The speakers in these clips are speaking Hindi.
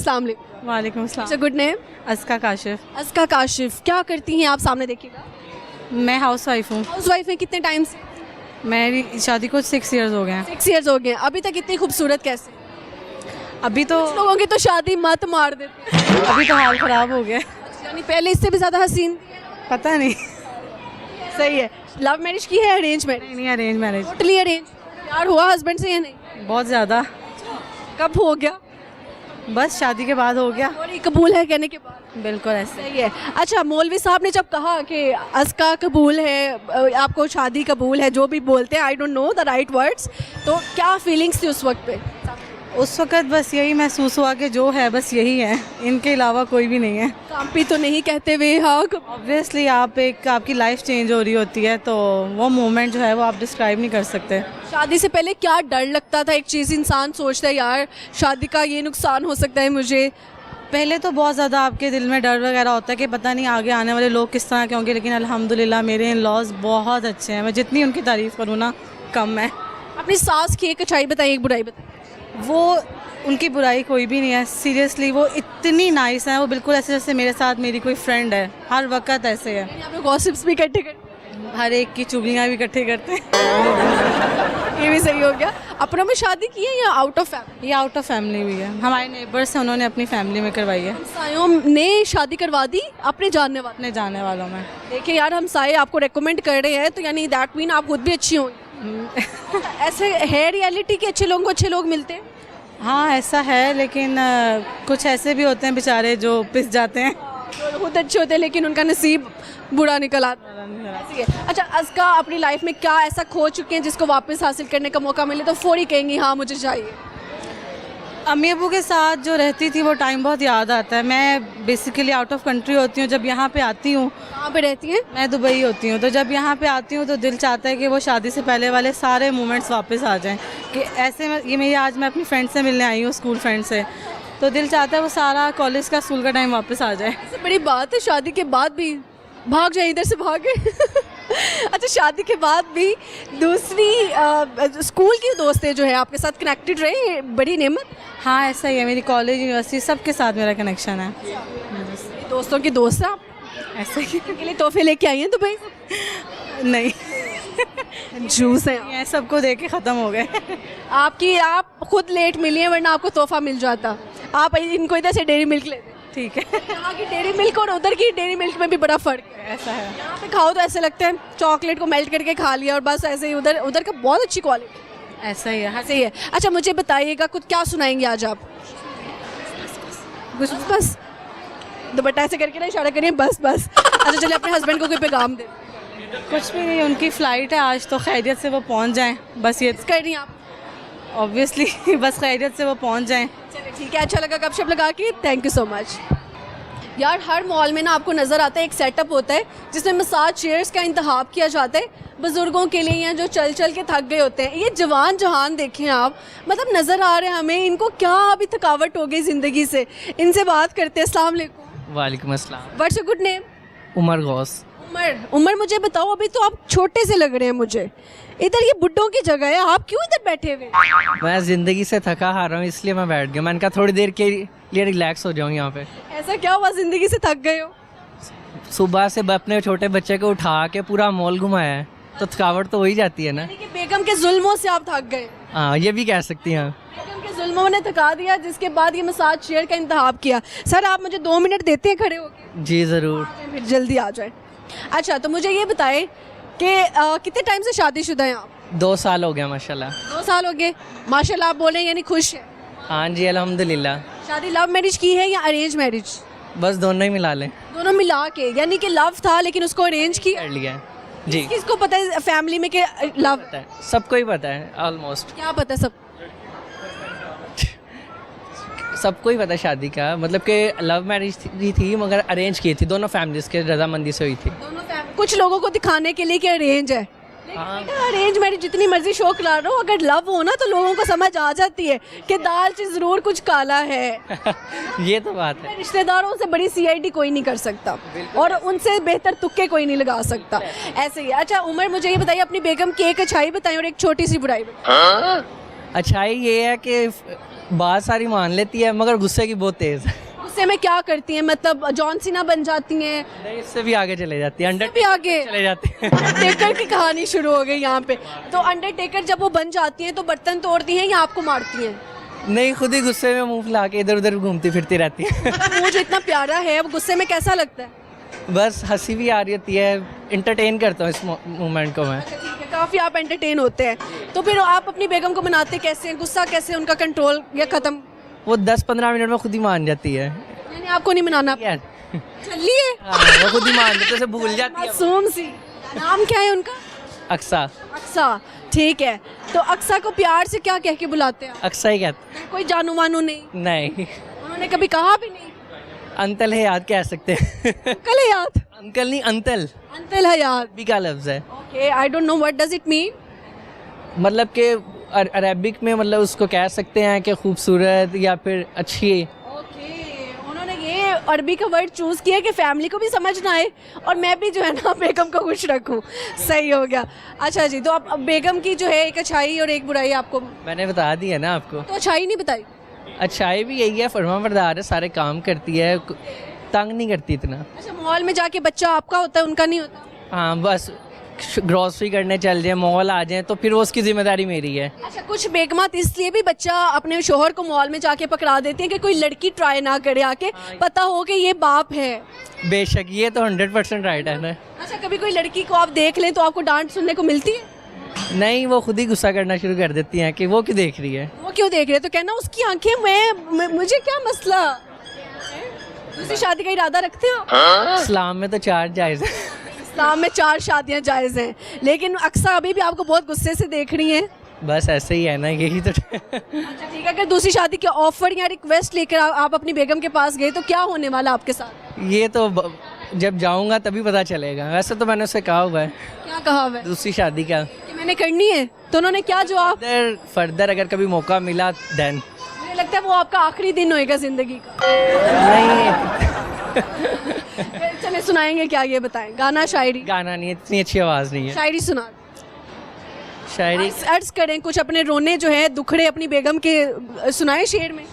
अस्सलाम वालेकुम। वालेकुम अच्छा, अस्सलाम। Good name? अस्का काशिफ। अस्का काशिफ। क्या करती हैं आप? सामने देखिएगा। मैं हाउस वाइफ हूँ। हाउस वाइफ हैं। कितने टाइम से? मेरी शादी को 6 इयर्स हो गए हैं। 6 ईयर्स हो गए। अभी तक इतनी खूबसूरत कैसे? अभी तो कुछ लोगों की तो शादी मत मार देती है। अभी तो हाल ख़राब हो गया। यानी पहले इससे भी ज़्यादा हसीन? पता नहीं। सही है। लव मैरिज की है, अरेंज मैरिज? नहीं, अरेंज मैरिज। Totally arrange. प्यार हुआ हस्बैंड से या नहीं? बहुत ज़्यादा। कब हो गया? बस शादी के बाद हो गया। और ये कबूल है कहने के बाद? बिल्कुल ऐसे। सही है। अच्छा, मौलवी साहब ने जब कहा कि अस्का कबूल है, आपको शादी कबूल है, जो भी बोलते हैं, I don't know the right words, तो क्या फीलिंग्स थी उस वक्त पे? उस वक़्त बस यही महसूस हुआ कि जो है बस यही है, इनके अलावा कोई भी नहीं है। काम्पी तो नहीं कहते हुए? हाँ। ऑब्वियसली आपकी लाइफ चेंज हो रही होती है तो वो मोमेंट जो है वो आप डिस्क्राइब नहीं कर सकते। शादी से पहले क्या डर लगता था? एक चीज़ इंसान सोचता है, यार शादी का ये नुकसान हो सकता है मुझे। पहले तो बहुत ज़्यादा आपके दिल में डर वगैरह होता है कि पता नहीं आगे आने वाले लोग किस तरह के होंगे, लेकिन अल्हम्दुलिल्लाह मेरे इन लॉज बहुत अच्छे हैं। मैं जितनी उनकी तारीफ़ करूँ ना कम है। अपनी सास की एक अच्छाई बताइए, एक बुराई बताइए। वो उनकी बुराई कोई भी नहीं है, सीरियसली वो इतनी नाइस हैं, वो बिल्कुल ऐसे जैसे मेरे साथ मेरी कोई फ्रेंड है, हर वक्त ऐसे है। आप लोग गॉसिप्स भी इकट्ठे करते हर एक की चुगलियाँ भी इकट्ठे करते हैं। हैं? ये भी सही हो गया। अपनों में शादी की है या आउट ऑफ फैमिली? ये आउट ऑफ फैमिली हुई है, हमारे नेबर्स हैं, उन्होंने अपनी फैमिली में करवाई है। हमसायों ने शादी करवा दी अपने जानने वाले? अपने जाने वालों में। देखिए यार, हमसाये आपको रेकमेंड कर रहे हैं तो यानी दैट मीन आप खुद भी अच्छी होंगी। ऐसे है रियलिटी के अच्छे लोगों को अच्छे लोग मिलते हैं? हाँ ऐसा है, लेकिन कुछ ऐसे भी होते हैं बेचारे जो पिस जाते हैं। जो खुद अच्छे होते हैं लेकिन उनका नसीब बुरा निकल आता है। ऐसी है। अच्छा, अस्का अपनी लाइफ में क्या ऐसा खो चुके हैं जिसको वापस हासिल करने का मौका मिले तो फौरी कहेंगी हाँ मुझे चाहिए? अम्मी अबू के साथ जो रहती थी वो टाइम बहुत याद आता है। मैं बेसिकली आउट ऑफ कंट्री होती हूँ, जब यहाँ पे आती हूँ। कहाँ पे रहती हैं? मैं दुबई होती हूँ, तो जब यहाँ पे आती हूँ तो दिल चाहता है कि वो शादी से पहले वाले सारे मोमेंट्स वापस आ जाएं। कि ऐसे में ये मेरी आज मैं अपनी फ्रेंड से मिलने आई हूँ, स्कूल फ्रेंड से, तो दिल चाहता है वो सारा कॉलेज का स्कूल का टाइम वापस आ जाए। सबसे बड़ी बात है शादी के बाद भी भाग जाए, इधर से भागे। अच्छा, शादी के बाद भी दूसरी स्कूल की दोस्तें जो है आपके साथ कनेक्टेड रहे, बड़ी नेमत। हाँ ऐसा ही है, मेरी कॉलेज यूनिवर्सिटी सबके साथ मेरा कनेक्शन है। दोस्तों की दोस्त हैं आप? ऐसे ही के लिए तोहफे लेके आई हैं दुबई? नहीं, जूस है ये सबको देख के ख़त्म हो गए। आप खुद लेट मिली हैं, वरना आपको तोहफा मिल जाता। आप इनको इधर से डेयरी मिल्क ले दें। ठीक है। यहाँ की डेयरी मिल्क और उधर की डेयरी मिल्क में भी बड़ा फ़र्क है। ऐसा है। यहाँ पे खाओ तो ऐसे लगता है चॉकलेट को मेल्ट करके खा लिया, और बस ऐसे ही उधर उधर का बहुत अच्छी क्वालिटी। ऐसा ही है। ऐसे ही है। अच्छा, मुझे बताइएगा कुछ क्या सुनाएंगे आज आप? कुछ बस दुपट्टा ऐसे करके ना इशारा करिए, बस बस। अच्छा चलिए, अपने हस्बैंड को कोई पैगाम दे। कुछ भी नहीं, उनकी फ़्लाइट है आज, तो खैरियत से वो पहुंच जाएं, बस ये कर रही हैं आप? ऑब्वियसली बस खैरियत से वो पहुंच जाएं। चलिए ठीक है, अच्छा लगा गपशप लगा के। Thank you so much. यार, हर मॉल में ना आपको नज़र आता है एक सेटअप होता है जिसमें मसाज चेयर्स का इंतखाब किया जाता है बुज़ुर्गों के लिए, या जो चल चल के थक गए होते हैं। ये जवान जहान देखें आप, मतलब नज़र आ रहे हैं हमें, इनको क्या अभी थकावट हो गई ज़िंदगी से। इनसे बात करते हैं। अस्सलाम वालेकुम। वालेकुम अस्सलाम। What's your good name? Umar Ghaus. Umar, मुझे बताओ, अभी तो आप छोटे से लग रहे हैं मुझे। इधर ये बुड्ढों की जगह है, आप क्यों इधर बैठे हुए? मैं ज़िंदगी से थका हारा हूँ, इसलिए मैं बैठ गया। मैंने कहा थोड़ी देर के लिए रिलैक्स हो जाऊँ यहाँ पे। ऐसा क्या हुआ, ज़िंदगी से थक गए हो? सुबह से अपने छोटे बच्चे को उठा के पूरा मॉल घुमाया है, तो थकावट तो हो ही जाती है ना। यानी कि बेगम के जुल्मों से आप थक गए? हाँ, ये भी कह सकती हैं। बेगम के जुल्मों ने थका दिया, जिसके बाद ये मसाज चेयर का इंतखाब किया। सर, आप मुझे 2 मिनट देते हैं खड़े होके? जी ज़रूर। फिर जल्दी आ जाए। अच्छा, तो मुझे ये बताएं कि कितने टाइम से शादीशुदा हैं आप? 2 साल हो गया माशाल्लाह। 2 साल हो गए। माशाल्लाह आप बोले यानी खुश हैं? हाँ जी अल्हम्दुलिल्लाह। शादी लव मैरिज की है या अरेंज मैरिज? बस दोनों ही मिला लें। दोनों मिला के, यानी कि लव था लेकिन उसको अरेंज किया? कर लिया है जी। किसको पता है फैमिली में कि लव? पता है, सबको ही पता है ऑलमोस्ट। क्या पता है सब? सबको ही पता है शादी का, मतलब कि लव मैरिज थी मगर अरेंज की थी, दोनों फैमिलीज के रजामंदी से हुई थी। कुछ लोगों को दिखाने के लिए कि अरेंज है, अरेंज मैरिज जितनी मर्जी शौक ला रहा हो, अगर लव हो ना तो लोगों को समझ आ जाती है कि दाल से ज़रूर कुछ काला है। ये तो बात है। रिश्तेदारों से बड़ी सीआईडी कोई नहीं कर सकता, और उनसे बेहतर तुक्के कोई नहीं लगा सकता। ऐसे ही। अच्छा उमर, मुझे ये बताइए, अपनी बेगम की एक अच्छाई बताएं और एक छोटी सी बुराई बताएं। अच्छाई ये है कि बात सारी मान लेती है मगर गुस्से की बहुत तेज़ है। गुस्से में क्या करती हैं, मतलब जॉन सीना बन जाती हैं? नहीं, इससे भी आगे चले जाती है, भी अंडरटेकर आगे चले जाती है। अंडरटेकर की कहानी शुरू हो गई यहाँ पे। तो अंडरटेकर जब वो बन जाती हैं तो बर्तन तोड़ती हैं या आपको मारती हैं? नहीं, खुद ही गुस्से में मुंह फुला के इधर उधर घूमती फिरती रहती है। वो जो इतना प्यारा है वो गुस्से में कैसा लगता है? बस हंसी भी आ रही होती है, इंटरटेन करता हूँ इस मोमेंट को मैं। अच्छा, ठीक है, काफ़ी आप एंटरटेन होते हैं। तो फिर आप अपनी बेगम को मनाते कैसे हैं? गुस्सा कैसे उनका कंट्रोल या ख़त्म? वो 10-15 मिनट में खुद ही मान जाती है। यानी आपको नहीं मनाना? यार चलिए, हाँ, वो खुद ही मान जाती है, उसे भूल जाती है। मासूम सी। नाम क्या है उनका? अक्सा, अक्सा, ठीक है। तो अक्सा को प्यार से क्या कह के बुलाते हैं? अक्सा ही कहते कोई जानू वानू नहीं? नहीं, उन्होंने कभी कहा भी नहीं? अंतल है याद कह सकते हैं। अंकल है याद? अंकल नहीं, अंतल अंकल है याद। भी का लफ्ज़ है। Okay, I don't know what does it mean. मतलब कि अरबिक में मतलब उसको कह सकते हैं कि खूबसूरत या फिर अच्छी। ओके, उन्होंने ये अरबी का वर्ड चूज किया कि फैमिली को भी समझ ना आए और मैं भी जो है ना बेगम को खुश रखूं। सही हो गया। अच्छा जी, तो अब बेगम की जो है एक अच्छाई और एक बुराई आपको, मैंने बता दी है ना आपको। तो अच्छाई नहीं बताई? अच्छाई भी यही है, फरमाबरदार है, सारे काम करती है, तंग नहीं करती इतना। अच्छा, मॉल में जाके बच्चा आपका होता है, उनका नहीं होता? हाँ, बस ग्रॉसरी करने चल जाए, मॉल आ जाए तो फिर वो उसकी जिम्मेदारी मेरी है। अच्छा, कुछ बेगमात इसलिए भी बच्चा अपने शोहर को मॉल में जाके पकड़ा देती हैं कि कोई लड़की ट्राई ना करे आके, पता हो कि ये बाप है। बेशक, ये तो 100% राइट है ना। अच्छा, कभी कोई लड़की को आप देख लें तो आपको डांट सुनने को मिलती है? नहीं, वो खुद ही गुस्सा करना शुरू कर देती हैं कि वो क्यों देख रही है। वो क्यों देख रहे हैं? तो कहना उसकी आंखें, मुझे क्या मसला। दूसरी शादी का इरादा रखते हो? इस्लाम में तो 4 जायज़ है। इस्लाम में 4 शादियां जायज़ हैं, लेकिन अक्सर अभी भी आपको बहुत गुस्से से देख रही हैं। बस ऐसे ही है ना, यही तो। अच्छा, ठीक है। अगर दूसरी शादी के ऑफर या रिक्वेस्ट लेकर आप अपनी बेगम के पास गए तो क्या होने वाला आपके साथ? ये तो जब जाऊंगा तभी पता चलेगा। वैसे तो मैंने उससे कहा हुआ है क्या कहा हुआ है? दूसरी शादी का कि मैंने करनी है। तो उन्होंने क्या जवाब? फर्दर अगर कभी मौका मिला देन। मुझे लगता है वो आपका आखिरी दिन होएगा जिंदगी का। नहीं, चले सुनाएंगे क्या, ये बताएं। गाना, शायरी? गाना नहीं है, इतनी अच्छी आवाज़ नहीं है। शायरी सुना। शायरी अर्ज करें कुछ, अपने रोने जो है दुखड़े अपनी बेगम के सुनाएं शेर में।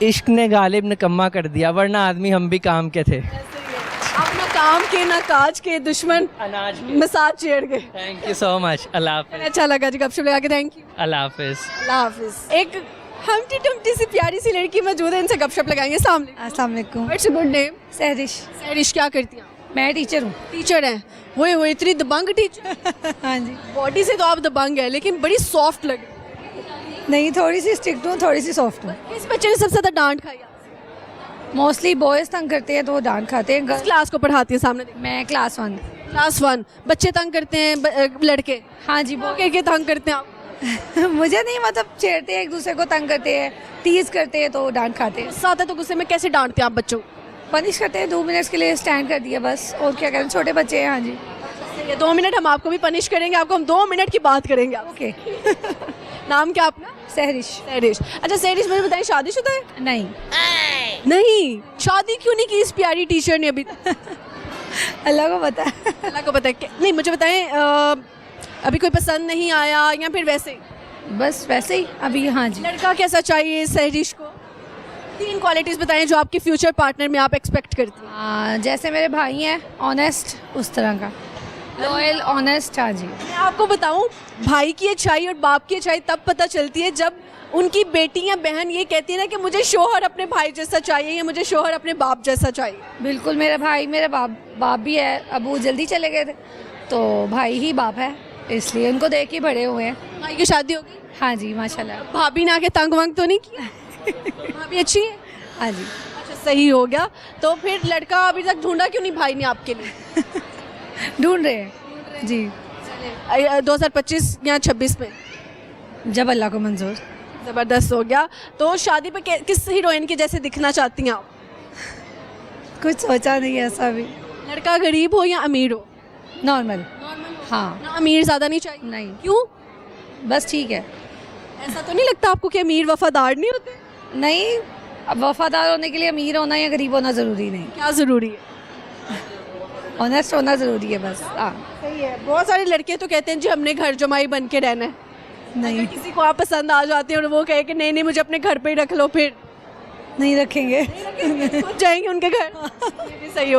इश्क ने गालिब निकम्मा कर दिया, वरना आदमी हम भी काम के थे। आप ना काम के ना काज के, दुश्मन अनाज मसाज छेड़ गए। Thank you so much. अल्लाह हाफिज़। अच्छा लगा जी गपशप लगा के, थैंक यू। अल्लाह हाफिज़। अल्लाह हाफिज। एक हमटी टमटी सी प्यारी सी लड़की मौजूद है, इनसे गपशप लगाएंगे। सामने अस्सलाम वालेकुम। What's your good name? Sahrish. Sahrish, क्या करती हैं? मैं टीचर हूँ। टीचर हैं? वो इतनी दबंग टीचर। हाँ जी। बॉडी से तो आप दबंग है, लेकिन बड़ी सॉफ्ट लगे। नहीं, थोड़ी सी स्ट्रिक्ट हूँ, थोड़ी सी सॉफ्ट हूँ। किस बच्चे ने सबसे ज्यादा डांट खाई? मोस्टली बॉयज़ तंग करते हैं तो वो डांट खाते हैं। किस क्लास को पढ़ाती है? सामने देखो। मैं क्लास 1। क्लास 1। बच्चे तंग करते हैं, लड़के? हाँ जी। वो के तंग करते हैं आप? मुझे नहीं, मतलब छेड़ते हैं, एक दूसरे को तंग करते हैं, टीज करते हैं तो डांट खाते हैं। गुस्सा आता है तो गुस्से में कैसे डांटते हैं आप बच्चों को? पनिश करते हैं, 2 मिनट के लिए स्टैंड कर दिया बस, और क्या करें, छोटे बच्चे हैं। हाँ जी। ये 2 मिनट हम आपको भी पनिश करेंगे, आपको हम 2 मिनट की बात करेंगे। ओके। नाम क्या आपका? सहरिश। सहरिश। अच्छा सहरिश, मुझे बताइए शादीशुदा है? नहीं। नहीं, शादी क्यों नहीं की इस प्यारी टीचर ने अभी तक? अल्लाह को पता है। अल्लाह को पता है। नहीं, मुझे बताएं, अभी कोई पसंद नहीं आया या फिर वैसे ही? बस वैसे ही अभी। हाँ जी। लड़का कैसा चाहिए सहरिश को? 3 क्वालिटीज़ बताएं जो आपके फ्यूचर पार्टनर में आप एक्सपेक्ट करती हैं। जैसे मेरे भाई हैं, ऑनेस्ट, उस तरह का, लॉयल, ऑनेस्ट। हाँ जी। मैं आपको बताऊं, भाई की अच्छाई और बाप की अच्छाई तब पता चलती है जब उनकी बेटी या बहन ये कहती है ना कि मुझे शोहर अपने भाई जैसा चाहिए या मुझे शोहर अपने बाप जैसा चाहिए। बिल्कुल, मेरा भाई, मेरा बाप भी है। अब वो जल्दी चले गए थे तो भाई ही बाप है, इसलिए उनको देख ही बड़े हुए हैं। भाई की शादी होगी? हाँ जी, माशाल्लाह। भाभी ने आके तंग वंग तो नहीं किया? भाभी अच्छी है? हाँ जी। अच्छा, सही हो गया। तो फिर लड़का अभी तक ढूंढा क्यों नहीं भाई ने आपके लिए? ढूंढ रहे हैं जी। 2025 या 26 में? जब अल्लाह को मंजूर। ज़बरदस्त हो गया। तो शादी पे किस हीरोइन के जैसे दिखना चाहती हैं आप? कुछ सोचा नहीं है ऐसा भी। लड़का गरीब हो या अमीर हो? नॉर्मल। हाँ। ना अमीर ज़्यादा नहीं चाहिए? नहीं। क्यों? बस ठीक है। ऐसा तो नहीं लगता आपको कि अमीर वफादार नहीं होते? नहीं, अब वफादार होने के लिए अमीर होना या गरीब होना ज़रूरी नहीं, क्या ज़रूरी है? ऑनेस्ट होना ज़रूरी है बस। हाँ। सही है। बहुत सारे लड़के तो कहते हैं जी हमने घर जमाई बन के रहना है, अगर किसी को आप पसंद आ जाते हैं और वो कहे कि नहीं नहीं मुझे अपने घर पे ही रख लो, फिर नहीं रखेंगे। खुद जाएंगे उनके घर? ये भी सही हो